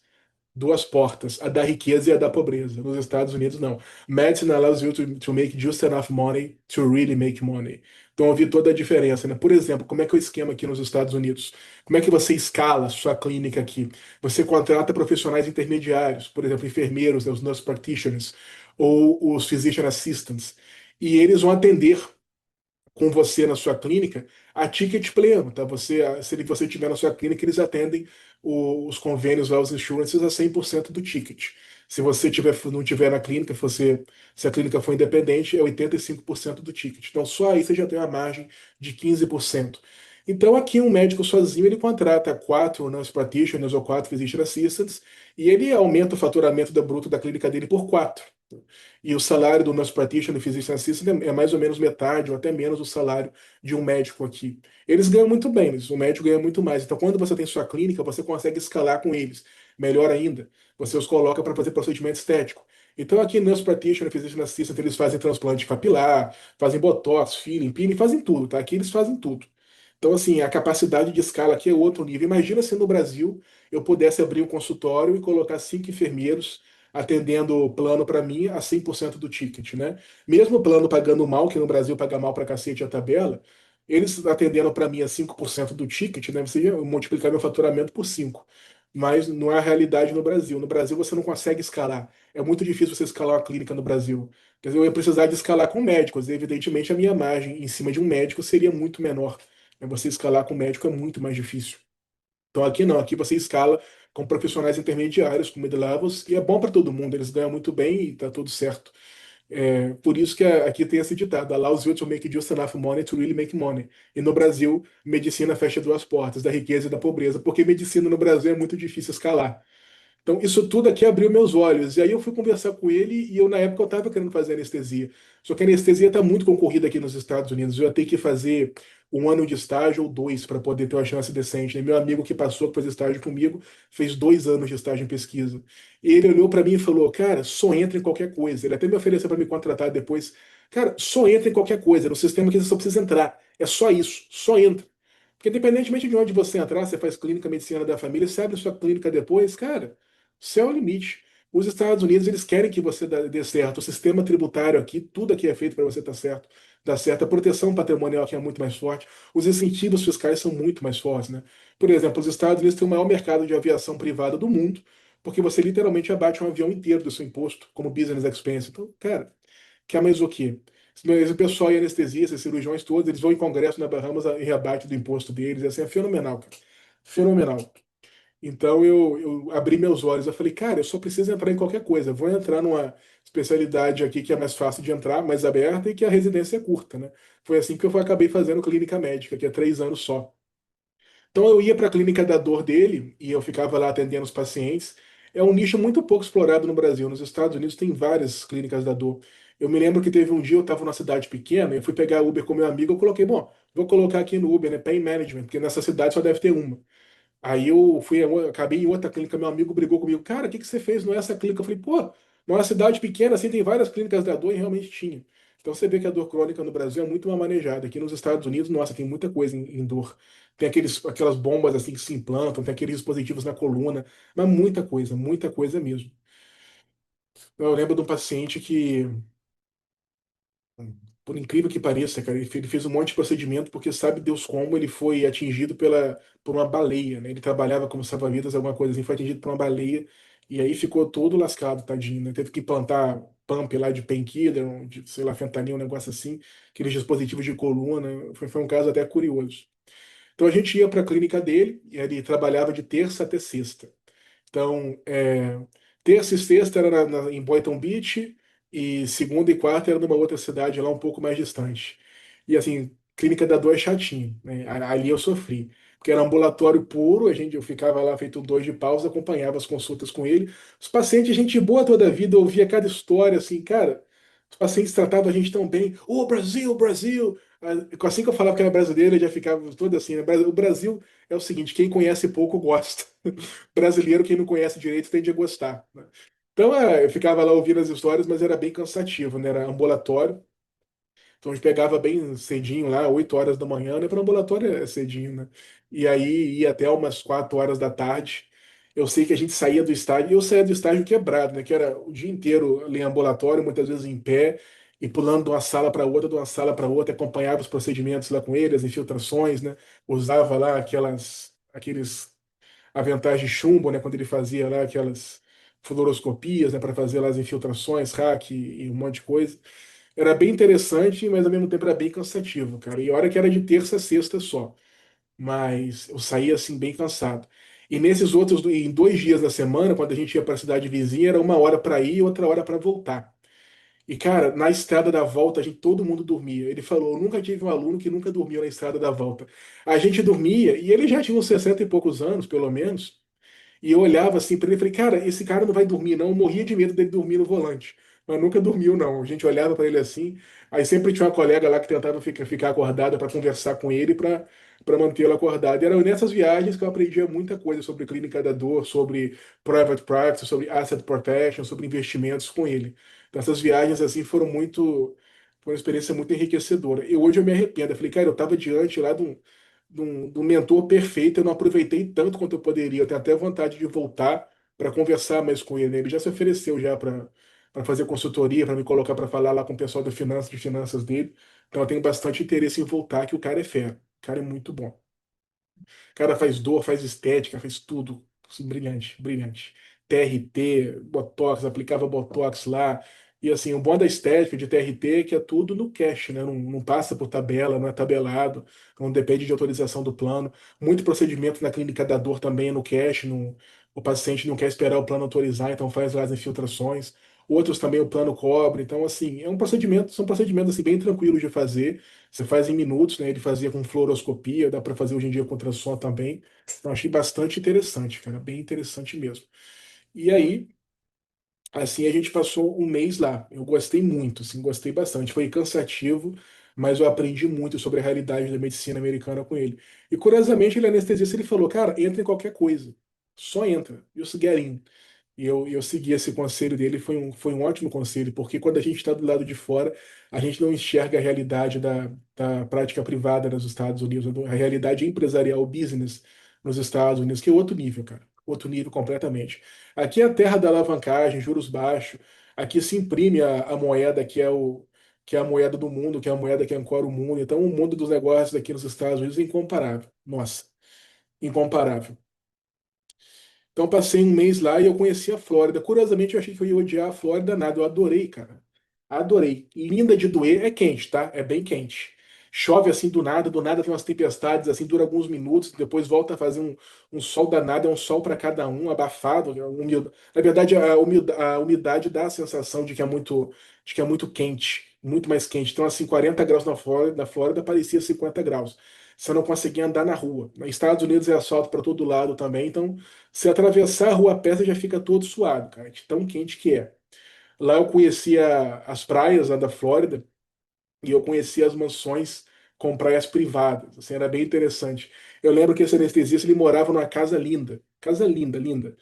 a da riqueza e a da pobreza. Nos Estados Unidos, não. Medicine allows you to make just enough money to really make money. Então, eu vi toda a diferença, né? Por exemplo, como é que é o esquema aqui nos Estados Unidos? Como é que você escala a sua clínica aqui? Você contrata profissionais intermediários, por exemplo, enfermeiros, né, os nurse practitioners, ou os physician assistants, e eles vão atender com você na sua clínica a ticket pleno, tá? Se você tiver na sua clínica, eles atendem os convênios lá, os insurances a 100% do ticket. Se você não tiver na clínica, se a clínica for independente, é 85% do ticket. Então, só aí você já tem uma margem de 15%. Então, aqui um médico sozinho, ele contrata quatro nurse practitioners ou quatro physician assistants e ele aumenta o faturamento da bruto da clínica dele por quatro. E o salário do nurse practitioner e physician assistant é mais ou menos metade ou até menos do salário de um médico aqui. Eles ganham muito bem, mas o médico ganha muito mais. Então, quando você tem sua clínica, você consegue escalar com eles. Melhor ainda, você os coloca para fazer procedimento estético. Então, aqui, nurse practitioner, physician assistant, eles fazem transplante capilar, fazem botox, filling, peeling, fazem tudo, tá? Aqui eles fazem tudo. Então, assim, a capacidade de escala aqui é outro nível. Imagina se no Brasil eu pudesse abrir um consultório e colocar cinco enfermeiros atendendo o plano para mim a 100% do ticket, né? Mesmo o plano pagando mal, que no Brasil paga mal para cacete a tabela, eles atendendo para mim a 5% do ticket, né? Você ia multiplicar meu faturamento por 5. Mas não é a realidade no Brasil. No Brasil você não consegue escalar. É muito difícil você escalar uma clínica no Brasil. Quer dizer, eu ia precisar de escalar com médicos. Evidentemente, a minha margem em cima de um médico seria muito menor. Você escalar com médico é muito mais difícil. Então aqui não, aqui você escala com profissionais intermediários, com mid-levels, e é bom para todo mundo, eles ganham muito bem e tá tudo certo. Por isso que aqui tem esse ditado, allows you to make just enough money to really make money. E no Brasil, medicina fecha duas portas, da riqueza e da pobreza, porque medicina no Brasil é muito difícil escalar. Então, isso tudo aqui abriu meus olhos. E aí eu fui conversar com ele e eu, na época, eu estava querendo fazer anestesia. Só que a anestesia está muito concorrida aqui nos Estados Unidos. Eu ia ter que fazer um ano de estágio ou dois para poder ter uma chance decente, né? Meu amigo que passou, que fez estágio comigo, fez 2 anos de estágio em pesquisa. E ele olhou para mim e falou, cara, só entra em qualquer coisa. Ele até me ofereceu para me contratar depois. Cara, só entra em qualquer coisa. No sistema que você só precisa entrar. É só isso. Só entra. Porque independentemente de onde você entrar, você faz clínica medicina da família, você abre sua clínica depois, cara, céu é o limite. Os Estados Unidos, eles querem que você dê certo. O sistema tributário aqui, tudo aqui é feito para você estar certo, dar certo. A proteção patrimonial aqui é muito mais forte. Os incentivos fiscais são muito mais fortes, né? Por exemplo, os Estados Unidos têm o maior mercado de aviação privada do mundo, porque você literalmente abate um avião inteiro do seu imposto como business expense. Então, cara, quer mais o quê? Esse pessoal em anestesia, esses cirurgiões todos, eles vão em congresso na Bahamas e rebate do imposto deles. Assim, é fenomenal, cara. Fenomenal. Então eu abri meus olhos. Eu falei, cara, eu só preciso entrar em qualquer coisa. Vou entrar numa especialidade aqui que é mais fácil de entrar, mais aberta e que a residência é curta, né? Foi assim que eu acabei fazendo clínica médica, que é 3 anos só. Então eu ia para a clínica da dor dele e eu ficava lá atendendo os pacientes. É um nicho muito pouco explorado no Brasil. Nos Estados Unidos tem várias clínicas da dor. Eu me lembro que teve um dia eu estava numa cidade pequena, eu fui pegar Uber com meu amigo, eu coloquei, bom, vou colocar aqui no Uber, né, Pain Management, porque nessa cidade só deve ter uma. Aí eu acabei em outra clínica, meu amigo brigou comigo, cara, o que que você fez? Não é essa clínica? Eu falei, pô, numa cidade pequena assim tem várias clínicas da dor e realmente tinha. Então você vê que a dor crônica no Brasil é muito mal manejada. Aqui nos Estados Unidos, nossa, tem muita coisa em dor. Tem aquelas bombas assim que se implantam, tem aqueles dispositivos na coluna, mas muita coisa mesmo. Eu lembro de um paciente que por incrível que pareça, cara, ele fez um monte de procedimento porque sabe Deus como ele foi atingido por uma baleia, né? Ele trabalhava como salva-vidas, alguma coisa assim, foi atingido por uma baleia e aí ficou todo lascado, tadinho, né? Teve que implantar pump lá de painkiller, de, sei lá, fentanil, um negócio assim, aqueles dispositivos de coluna. Foi um caso até curioso. Então a gente ia para a clínica dele e ele trabalhava de terça até sexta. Então, terça e sexta era em Boynton Beach e segunda e quarta era numa outra cidade lá um pouco mais distante. E assim, clínica da dor é chatinho, né? Ali eu sofri, porque era ambulatório puro, eu ficava lá feito um dois de pausa, acompanhava as consultas com ele. Os pacientes, gente boa toda a vida, eu ouvia cada história assim, cara. Os pacientes tratavam a gente tão bem. Ô, Brasil, Brasil! Assim que eu falava que era brasileiro, eu já ficava todo assim, né? O Brasil é o seguinte, quem conhece pouco gosta. Brasileiro, quem não conhece direito, tende a gostar, né? Então, eu ficava lá ouvindo as histórias, mas era bem cansativo, né? Era ambulatório. Então, a gente pegava bem cedinho lá, 8 horas da manhã, né? Para ambulatório é cedinho, né? E aí ia até umas 4 horas da tarde. Eu sei que a gente saía do estágio, e eu saía do estágio quebrado, né? Que era o dia inteiro ali em ambulatório, muitas vezes em pé, e pulando de uma sala para outra, de uma sala para outra, acompanhava os procedimentos lá com ele, as infiltrações, né? Usava lá aqueles aventais de chumbo, né, quando ele fazia lá aquelas fluoroscopias, né, para fazer lá as infiltrações, hack e um monte de coisa. Era bem interessante, mas ao mesmo tempo era bem cansativo, cara. E a hora que era de terça a sexta só. Mas eu saía assim bem cansado. E nesses outros, em 2 dias da semana, quando a gente ia para a cidade vizinha, era 1 hora para ir e outra hora para voltar. E, cara, na estrada da volta, todo mundo dormia. Ele falou: "Eu nunca tive um aluno que nunca dormiu na estrada da volta." A gente dormia, e ele já tinha uns 60 e poucos anos, pelo menos. E eu olhava assim para ele e falei: "Cara, esse cara não vai dormir, não." Eu morria de medo dele dormir no volante. Mas nunca dormiu, não. A gente olhava para ele assim. Aí sempre tinha uma colega lá que tentava ficar acordada para conversar com ele, para mantê-lo acordado. E eram nessas viagens que eu aprendia muita coisa sobre clínica da dor, sobre private practice, sobre asset protection, sobre investimentos com ele. Então, essas viagens assim foi uma experiência muito enriquecedora. E hoje eu me arrependo. Eu falei: "Cara, eu estava diante lá de um mentor perfeito, eu não aproveitei tanto quanto eu poderia. Eu tenho até vontade de voltar para conversar mais com ele, né? Ele já se ofereceu já para fazer consultoria, para me colocar para falar lá com o pessoal de finanças dele. Então eu tenho bastante interesse em voltar, que o cara é fera. O cara é muito bom. O cara faz dor, faz estética, faz tudo. Assim, brilhante, brilhante. TRT, Botox, aplicava Botox lá. E assim, o bom da estética de TRT é que é tudo no cash, né? Não passa por tabela, não é tabelado, não depende de autorização do plano. Muito procedimento na clínica da dor também é no cash, o paciente não quer esperar o plano autorizar, então faz lá as infiltrações. Outros também o plano cobre. Então, assim, são procedimentos assim, bem tranquilos de fazer. Você faz em minutos, né? Ele fazia com fluoroscopia, dá para fazer hoje em dia com ultrassom também. Então, achei bastante interessante, cara, bem interessante mesmo. E aí, assim, a gente passou um mês lá. Eu gostei muito, assim, gostei bastante. Foi cansativo, mas eu aprendi muito sobre a realidade da medicina americana com ele. E curiosamente, ele anestesista, ele falou: "Cara, entra em qualquer coisa. Só entra. Just get in." E eu segui esse conselho dele, foi um ótimo conselho, porque quando a gente está do lado de fora, a gente não enxerga a realidade da prática privada nos Estados Unidos, a realidade empresarial, o business nos Estados Unidos, que é outro nível, cara. Outro nível completamente. Aqui é a terra da alavancagem, juros baixos. Aqui se imprime a moeda que é a moeda do mundo, que é a moeda que ancora o mundo. Então, o mundo dos negócios aqui nos Estados Unidos é incomparável. Nossa, incomparável. Então passei um mês lá e eu conheci a Flórida. Curiosamente, eu achei que eu ia odiar a Flórida, nada. Eu adorei, cara. Adorei. Linda de doer, é quente, tá? É bem quente. Chove assim do nada tem umas tempestades, assim, dura alguns minutos, depois volta a fazer um sol danado, é um sol para cada um, abafado, Na verdade, a umidade dá a sensação de que é muito quente, muito mais quente. Então, assim, 40 graus na Flórida parecia 50 graus. Você não conseguia andar na rua. Nos Estados Unidos é asfalto para todo lado também, então se atravessar a rua a pé, você já fica todo suado, cara, de tão quente que é. Lá eu conhecia as praias lá da Flórida e eu conhecia as mansões com praias privadas. Assim, era bem interessante. Eu lembro que esse anestesista ele morava numa casa linda, linda,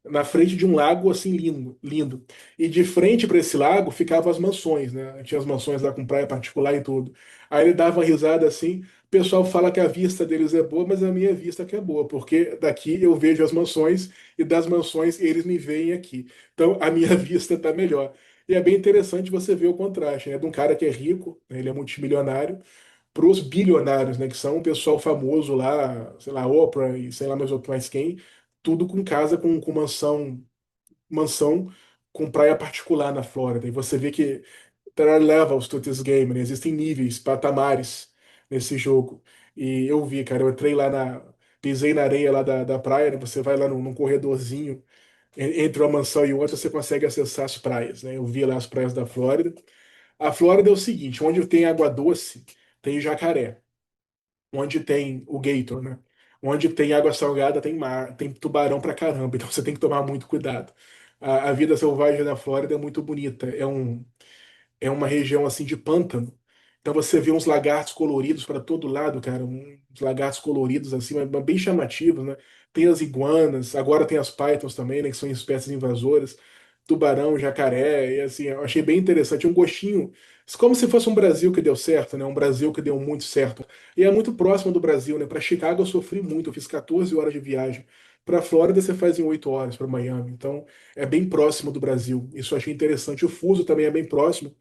na frente de um lago assim lindo, lindo. E de frente para esse lago ficavam as mansões, né? Tinha as mansões lá com praia particular e tudo. Aí ele dava uma risada assim. O pessoal fala que a vista deles é boa, mas a minha vista que é boa, porque daqui eu vejo as mansões e das mansões eles me veem aqui. Então a minha vista está melhor. E é bem interessante você ver o contraste, né? De um cara que é rico, né? Ele é multimilionário, para os bilionários, né? Que são o pessoal famoso lá, sei lá, Oprah e sei lá mais quem, tudo com casa, com mansão com praia particular na Flórida. E você vê que there are levels to this game, né? Existem níveis, patamares nesse jogo. E eu vi, cara, eu entrei lá pisei na areia lá da praia, né? Você vai lá num corredorzinho, entre uma mansão e outra, você consegue acessar as praias, né? Eu vi lá as praias da Flórida. A Flórida é o seguinte, onde tem água doce, tem jacaré. Onde tem o Gator, né? Onde tem água salgada, tem mar, tem tubarão pra caramba. Então você tem que tomar muito cuidado. A vida selvagem da Flórida é muito bonita. É uma região assim de pântano. Então você vê uns lagartos coloridos para todo lado, cara, uns lagartos coloridos assim, mas bem chamativos, né? Tem as iguanas, agora tem as pythons também, né, que são espécies invasoras, tubarão, jacaré, e assim, eu achei bem interessante, um gostinho, como se fosse um Brasil que deu certo, né? Um Brasil que deu muito certo. E é muito próximo do Brasil, né? Para Chicago eu sofri muito, eu fiz 14 horas de viagem. Para Flórida você faz em 8 horas, para Miami. Então, é bem próximo do Brasil. Isso eu achei interessante. O fuso também é bem próximo,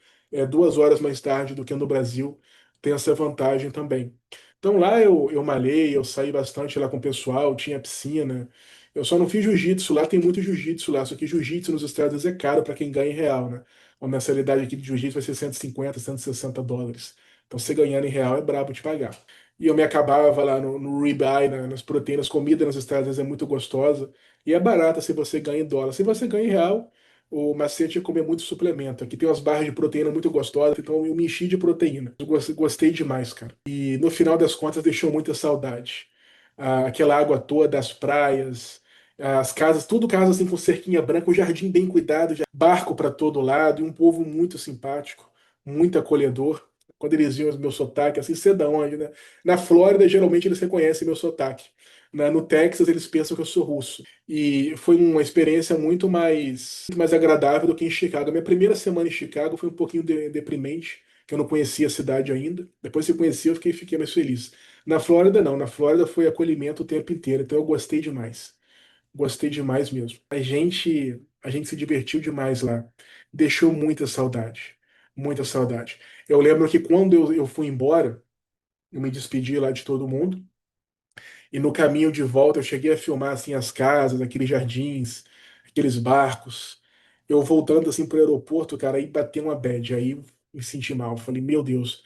2 horas mais tarde do que no Brasil, tem essa vantagem também. Então lá eu malhei, eu saí bastante lá com o pessoal, tinha piscina. Eu só não fiz jiu-jitsu lá, tem muito jiu-jitsu lá, só que jiu-jitsu nos Estados Unidos é caro para quem ganha em real, né? A mensalidade aqui de jiu-jitsu vai ser 150, 160 dólares. Então você ganhando em real é brabo de pagar. e eu me acabava lá no ribeye, nas proteínas. Comida nos Estados Unidos é muito gostosa e é barata se você ganha em dólar. Se você ganha em real, o macete é comer muito suplemento. Aqui tem umas barras de proteína muito gostosas, então eu me enchi de proteína. Eu gostei demais, cara. E no final das contas deixou muita saudade. Aquela água toda, das praias, as casas, tudo casa assim com cerquinha branca, o jardim bem cuidado, barco para todo lado e um povo muito simpático, muito acolhedor. Quando eles viam o meu sotaque, assim, você é da onde, né? Na Flórida, geralmente eles reconhecem meu sotaque. No Texas, eles pensam que eu sou russo. E foi uma experiência muito mais agradável do que em Chicago. A minha primeira semana em Chicago foi um pouquinho deprimente, que eu não conhecia a cidade ainda. Depois que eu conheci, eu fiquei mais feliz. Na Flórida, não. Na Flórida foi acolhimento o tempo inteiro. Então eu gostei demais. Gostei demais mesmo. A gente se divertiu demais lá. Deixou muita saudade. Muita saudade. Eu lembro que quando eu fui embora, eu me despedi lá de todo mundo. E no caminho de volta eu cheguei a filmar assim as casas, aqueles jardins, aqueles barcos. Eu voltando assim pro aeroporto, cara, aí bateu uma bad, aí me senti mal. Falei, meu Deus,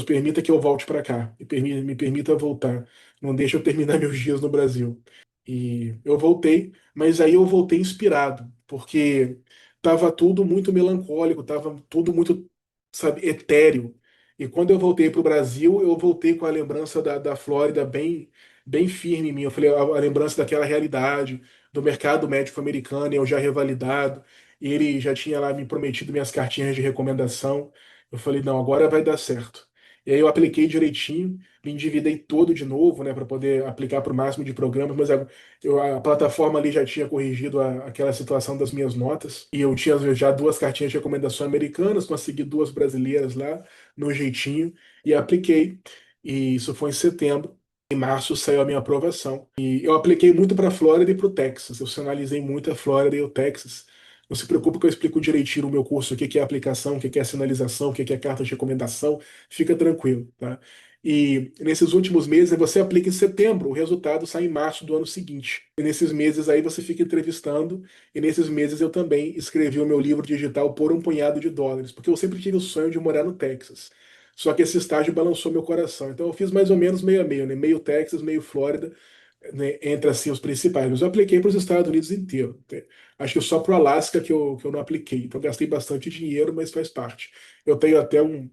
permita que eu volte para cá, me permita voltar. Não deixa eu terminar meus dias no Brasil. E eu voltei, mas aí eu voltei inspirado, porque tava tudo muito melancólico, tava tudo muito, sabe, etéreo. E quando eu voltei para o Brasil, eu voltei com a lembrança da Flórida bem firme em mim. Eu falei, a lembrança daquela realidade, do mercado médico americano, eu já revalidado, e ele já tinha lá me prometido minhas cartinhas de recomendação. Eu falei, não, agora vai dar certo. E aí eu apliquei direitinho, me endividei todo de novo, né, para poder aplicar para o máximo de programas, mas a plataforma ali já tinha corrigido aquela situação das minhas notas, e eu tinha já duas cartinhas de recomendação americanas, consegui duas brasileiras lá, no jeitinho, e apliquei. E isso foi em setembro. Em março saiu a minha aprovação. E eu apliquei muito para a Flórida e para o Texas. Eu sinalizei muito a Flórida e o Texas. Não se preocupe que eu explico direitinho no meu curso o que que é aplicação, o que que é sinalização, o que que é carta de recomendação. Fica tranquilo, tá? E nesses últimos meses, você aplica em setembro, o resultado sai em março do ano seguinte. E nesses meses aí você fica entrevistando, e nesses meses eu também escrevi o meu livro digital Por um Punhado de Dólares, porque eu sempre tive o sonho de morar no Texas. Só que esse estágio balançou meu coração. Então eu fiz mais ou menos meio a meio, né? Meio Texas, meio Flórida, né? Entre assim os principais. Mas eu apliquei para os Estados Unidos inteiro. Né? Acho que só para o Alasca que eu não apliquei. Então eu gastei bastante dinheiro, mas faz parte. Eu tenho até um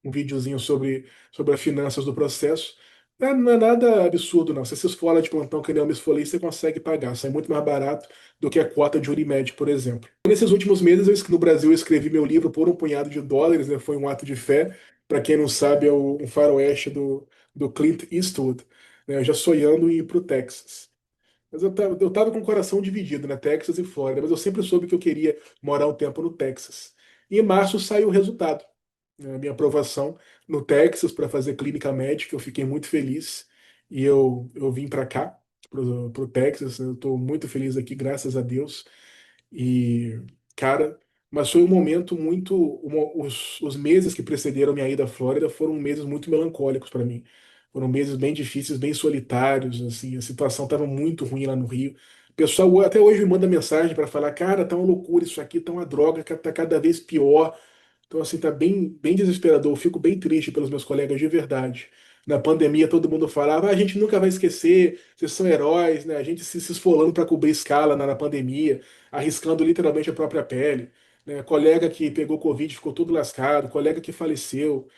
videozinho sobre as finanças do processo. Não é nada absurdo, não. Se você esfola de plantão que nem eu me esfolei, você consegue pagar. Sai muito mais barato do que a cota de Unimed, por exemplo. Nesses últimos meses, no Brasil, eu escrevi meu livro por um punhado de dólares, né? Foi um ato de fé. Para quem não sabe, é um faroeste do Clint Eastwood, né? Eu já sonhando em ir para o Texas. Mas eu tava com o coração dividido, né? Texas e Flórida, mas eu sempre soube que eu queria morar um tempo no Texas. E em março saiu o resultado, né, a minha aprovação no Texas para fazer clínica médica. Eu fiquei muito feliz e eu vim para cá, pro Texas. Eu estou muito feliz aqui, graças a Deus. E, cara, mas foi um momento os meses que precederam minha ida à Flórida foram meses muito melancólicos para mim. Foram meses bem difíceis, bem solitários, assim, a situação estava muito ruim lá no Rio. O pessoal até hoje me manda mensagem para falar, cara, tá uma loucura isso aqui, tá uma droga, tá cada vez pior. Então, assim, tá bem desesperador. Eu fico bem triste pelos meus colegas de verdade. Na pandemia, todo mundo falava, a gente nunca vai esquecer, vocês são heróis, né? A gente se esfolando para cobrir escala na pandemia, arriscando literalmente a própria pele, né? Colega que pegou Covid ficou todo lascado, colega que faleceu.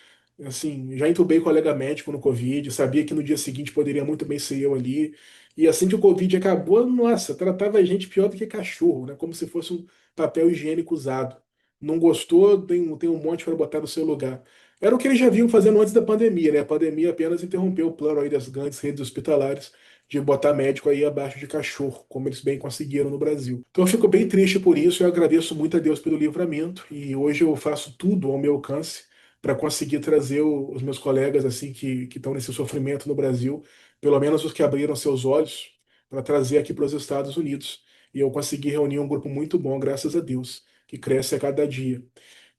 Assim, já entubei colega médico no Covid, sabia que no dia seguinte poderia muito bem ser eu ali. E assim que o Covid acabou, nossa, tratava a gente pior do que cachorro, né? Como se fosse um papel higiênico usado. Não gostou, tem um monte para botar no seu lugar. Era o que eles já vinham fazendo antes da pandemia, né? A pandemia apenas interrompeu o plano aí das grandes redes hospitalares de botar médico aí abaixo de cachorro, como eles bem conseguiram no Brasil. Então eu fico bem triste por isso, eu agradeço muito a Deus pelo livramento e hoje eu faço tudo ao meu alcance para conseguir trazer os meus colegas assim que estão nesse sofrimento no Brasil, pelo menos os que abriram seus olhos, para trazer aqui para os Estados Unidos. E eu consegui reunir um grupo muito bom, graças a Deus, que cresce a cada dia.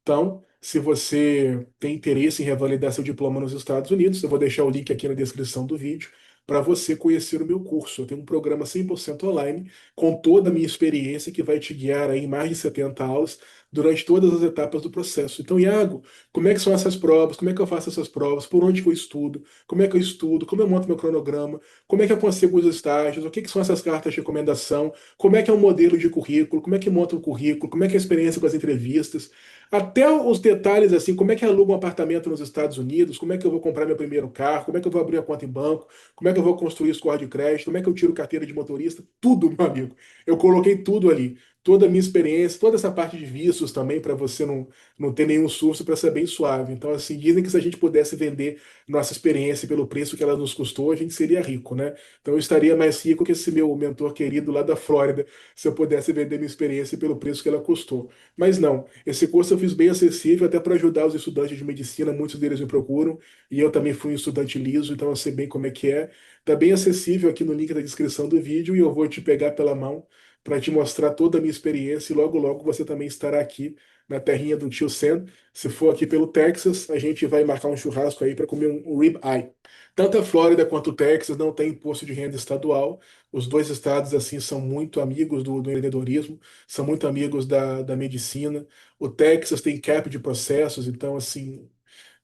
Então, se você tem interesse em revalidar seu diploma nos Estados Unidos, eu vou deixar o link aqui na descrição do vídeo para você conhecer o meu curso. Eu tenho um programa 100% online com toda a minha experiência que vai te guiar aí em mais de 70 aulas durante todas as etapas do processo. Então, Iago, como é que são essas provas? Como é que eu faço essas provas? Por onde que eu estudo? Como é que eu estudo? Como eu monto meu cronograma? Como é que eu consigo os estágios? O que que são essas cartas de recomendação? Como é que é o modelo de currículo? Como é que monta o currículo? Como é que é a experiência com as entrevistas? Até os detalhes, assim, como é que aluga um apartamento nos Estados Unidos? Como é que eu vou comprar meu primeiro carro? Como é que eu vou abrir a conta em banco? Como é que eu vou construir score de crédito? Como é que eu tiro carteira de motorista? Tudo, meu amigo. Eu coloquei tudo ali. Toda a minha experiência, toda essa parte de vistos também, para você não ter nenhum susto, para ser bem suave. Então, assim, dizem que se a gente pudesse vender nossa experiência pelo preço que ela nos custou, a gente seria rico, né? Então, eu estaria mais rico que esse meu mentor querido lá da Flórida, se eu pudesse vender minha experiência pelo preço que ela custou. Mas não, esse curso eu fiz bem acessível, até para ajudar os estudantes de medicina, muitos deles me procuram, e eu também fui um estudante liso, então eu sei bem como é que é. Está bem acessível aqui no link da descrição do vídeo e eu vou te pegar pela mão para te mostrar toda a minha experiência e logo logo você também estará aqui na terrinha do tio Sam. Se for aqui pelo Texas, a gente vai marcar um churrasco aí para comer um rib eye. Tanto a Flórida quanto o Texas não tem imposto de renda estadual. Os dois estados assim são muito amigos do empreendedorismo, são muito amigos da medicina. O Texas tem cap de processos, então assim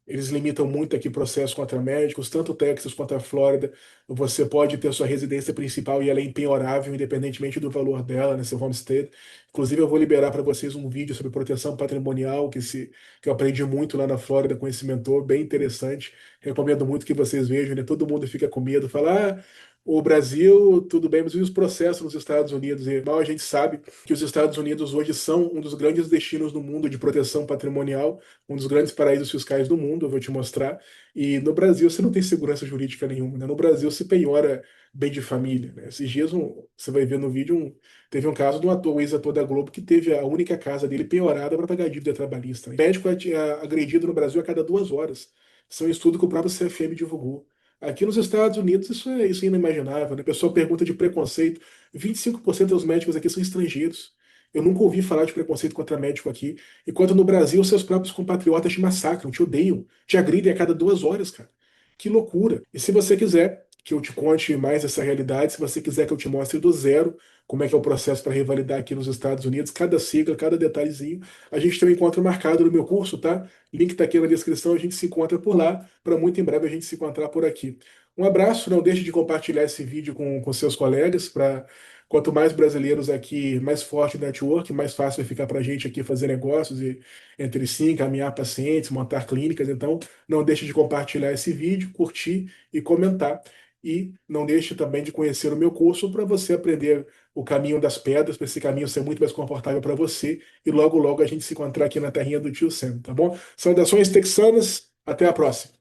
eles limitam muito aqui processos contra médicos, tanto o Texas quanto a Flórida. Você pode ter sua residência principal e ela é impenhorável, independentemente do valor dela, né, seu homestead. Inclusive, eu vou liberar para vocês um vídeo sobre proteção patrimonial que eu aprendi muito lá na Flórida com esse mentor, bem interessante. Recomendo muito que vocês vejam, né? Todo mundo fica com medo, fala, o Brasil, tudo bem, mas e os processos nos Estados Unidos? E mal a gente sabe que os Estados Unidos hoje são um dos grandes destinos no mundo de proteção patrimonial, um dos grandes paraísos fiscais do mundo, eu vou te mostrar. E no Brasil você não tem segurança jurídica nenhuma, né? No Brasil se penhora bem de família, né? Esses dias você vai ver no vídeo, teve um caso de um ator, um ex-ator da Globo, que teve a única casa dele penhorada para pagar dívida trabalhista, né? Médico agredido no Brasil a cada 2 horas. Isso é um estudo que o próprio CFM divulgou. Aqui nos Estados Unidos isso é inimaginável, né? A pessoa pergunta de preconceito. 25% dos médicos aqui são estrangeiros. Eu nunca ouvi falar de preconceito contra médico aqui. Enquanto no Brasil, seus próprios compatriotas te massacram, te odeiam, te agridem a cada 2 horas, cara. Que loucura. E se você quiser que eu te conte mais essa realidade, se você quiser que eu te mostre do zero como é que é o processo para revalidar aqui nos Estados Unidos, cada sigla, cada detalhezinho, a gente tem um encontro marcado no meu curso, tá? Link está aqui na descrição, a gente se encontra por lá, para muito em breve a gente se encontrar por aqui. Um abraço, não deixe de compartilhar esse vídeo com seus colegas, para quanto mais brasileiros aqui, mais forte o network, mais fácil vai ficar para a gente aqui fazer negócios e entre si, encaminhar pacientes, montar clínicas. Então, não deixe de compartilhar esse vídeo, curtir e comentar. E não deixe também de conhecer o meu curso para você aprender o caminho das pedras, para esse caminho ser muito mais confortável para você. E logo, logo a gente se encontrar aqui na terrinha do tio Sam, tá bom? Saudações texanas, até a próxima.